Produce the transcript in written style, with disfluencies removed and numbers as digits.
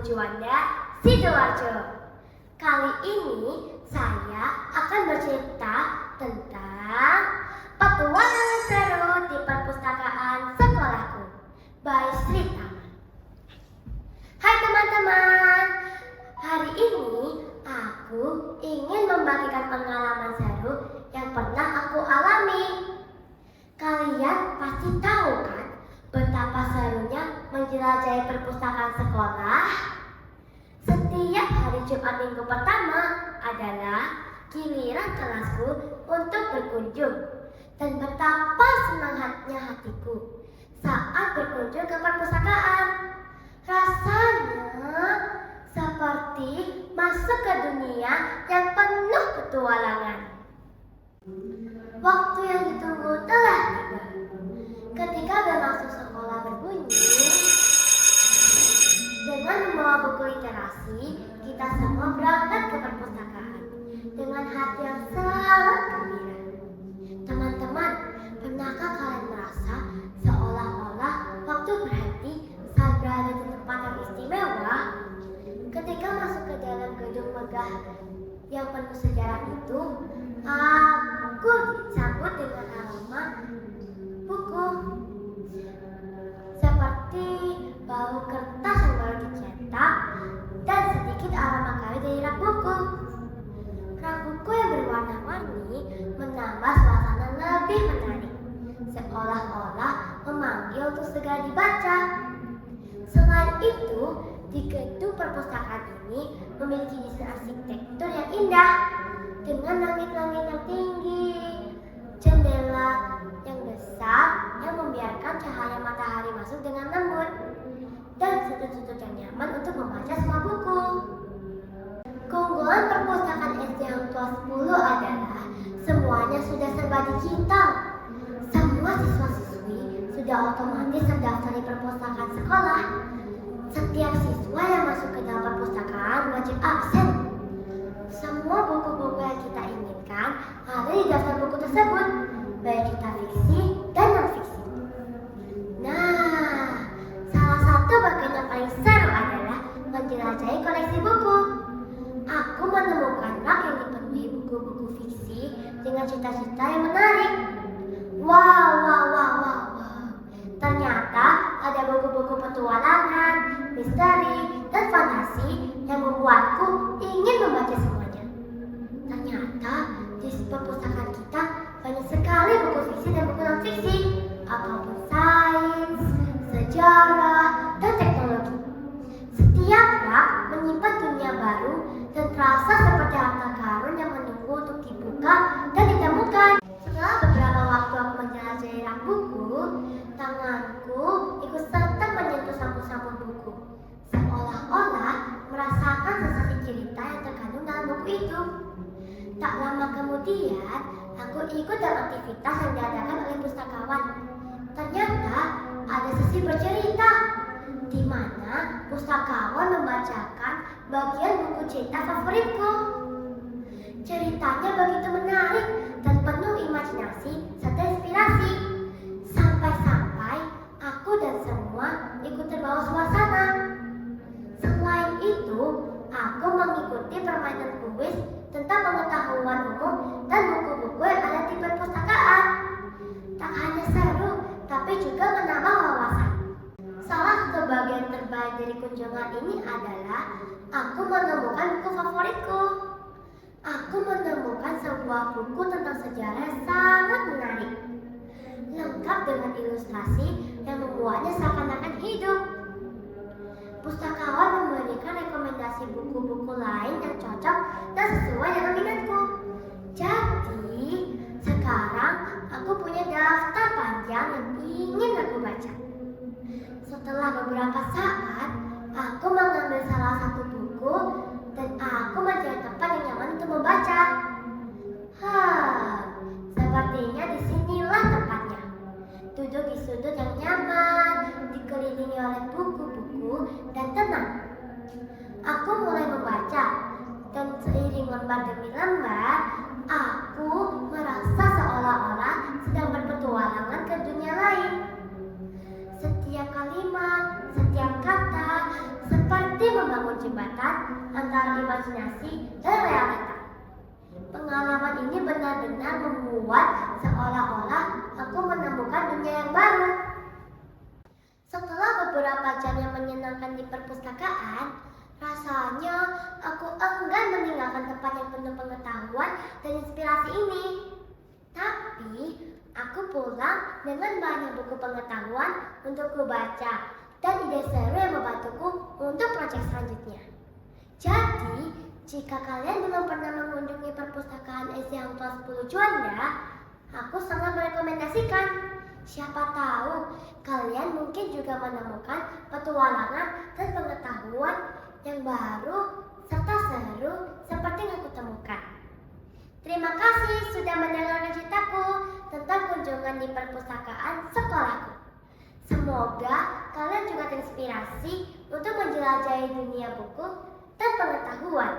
Juanda, Sidoarjo. Kali ini saya akan bercerita tentang petualangan seru di perpustakaan sekolahku by Sri Taman. Hai teman-teman, hari ini aku ingin membagikan pengalaman seru yang pernah aku alami. Kalian pasti tahu kan betapa serunya menjelajahi perpustakaan sekolah? Setiap hari Jumat minggu pertama adalah giliran kelasku untuk berkunjung. Dan betapa semangatnya hatiku saat berkunjung ke perpustakaan. Rasanya seperti masuk ke dunia yang penuh petualangan. Waktu yang ditunggu telah tiba. Ketika bel masuk sekolah berbunyi, dengan membawa buku literasi, kita semua berangkat ke perpustakaan dengan hati yang sangat gembira. Teman-teman, pernahkah kalian merasa seolah-olah waktu berhenti saat berada di tempat yang istimewa? Ketika masuk ke dalam gedung megah yang penuh sejarah itu, aku disambut dengan aroma buku seperti bau kertas yang baru dicetak dan sedikit aroma kayu dari rak buku. Rak buku yang berwarna-warni menambah suasana lebih menarik, seolah-olah memanggil untuk segera dibaca. Selain itu, di gedung perpustakaan ini memiliki desain arsitektur yang indah dengan langit-langit yang tinggi, jendela yang besar yang membiarkan cahaya matahari masuk dengan lembut, dan sudut-sudut yang nyaman untuk membaca semua buku. Keunggulan perpustakaan SD yang kelas 10 adalah semuanya sudah serba digital. Semua siswa-siswi sudah otomatis terdaftar di perpustakaan sekolah. Setiap siswa yang masuk ke dalam perpustakaan wajib absen. Semua buku-buku yang kita inginkan ada di daftar buku tersebut, baik kita fiksi dan non-fiksi. Nah, salah satu bagian yang paling seru adalah menjelajahi koleksi buku. Aku menemukan rak yang dipenuhi buku-buku fiksi dengan cita-cita yang menarik. Wow. Ternyata ada buku-buku petualangan, misteri, dan fantasi yang membuatku ingin membaca semuanya. Ternyata di perpustakaan kita banyak sekali buku fiksi dan buku non-fiksi, apapun sains, sejarah, dan teknologi. Setiap rak menyimpan dunia baru dan terasa seperti harta karun yang menunggu untuk dibuka dan ditemukan. Setelah beberapa waktu aku menjelajahi rak buku, tanganku ikut serta menyentuh sampul-sampul buku, seolah-olah merasakan sensasi cerita yang terkandung dalam buku itu. Tak lama kemudian, aku ikut dalam aktivitas yang diadakan oleh pustakawan. Ternyata ada sesi bercerita, di mana pustakawan membacakan bagian buku cerita favoritku. Ceritanya begitu menarik dan penuh imajinasi serta inspirasi. Sampai-sampai aku dan semua ikut terbawa suasana. Selain itu, aku mengikuti permainan kuis tentang pengetahuan umum dan buku-buku yang ada di perpustakaan. Tak hanya seru, tapi juga menambah wawasan. Salah satu bagian terbaik dari kunjungan ini adalah aku menemukan buku favoritku. Aku menemukan sebuah buku tentang sejarah yang sangat menarik, lengkap dengan ilustrasi yang membuatnya seakan-akan hidup. Pustakawan memberikan rekomendasi buku-buku lain yang cocok dan sesuai dengan minatku. Jadi, sekarang aku punya daftar panjang yang ingin aku baca. Setelah beberapa saat, aku mengambil salah satu buku dan aku mencari tempat yang nyaman untuk membaca. Sepertinya disinilah tempatnya. Duduk di sudut yang nyaman, dikelilingi oleh buku-buku dan tenang. Aku mulai membaca, dan seiring lembar demi lembar, aku merasa seolah-olah sedang berpetualangan ke dunia lain. Setiap kalimat, setiap kata seperti membangun membuat seolah-olah aku menemukan dunia yang baru. Setelah beberapa jam yang menyenangkan di perpustakaan, rasanya aku enggan meninggalkan tempat yang penuh pengetahuan dan inspirasi ini. Tapi, aku pulang dengan banyak buku pengetahuan untuk kubaca dan ide seru yang membantuku untuk proyek selanjutnya. Jadi, jika kalian belum pernah mengunjungi perpustakaan SD Hang Tuah 10 Juanda, aku sangat merekomendasikan. Siapa tahu kalian mungkin juga menemukan petualangan dan pengetahuan yang baru serta seru seperti yang aku temukan. Terima kasih sudah mendengarkan ceritaku tentang kunjungan di perpustakaan sekolahku. Semoga kalian juga terinspirasi untuk menjelajahi dunia buku dan pengetahuan.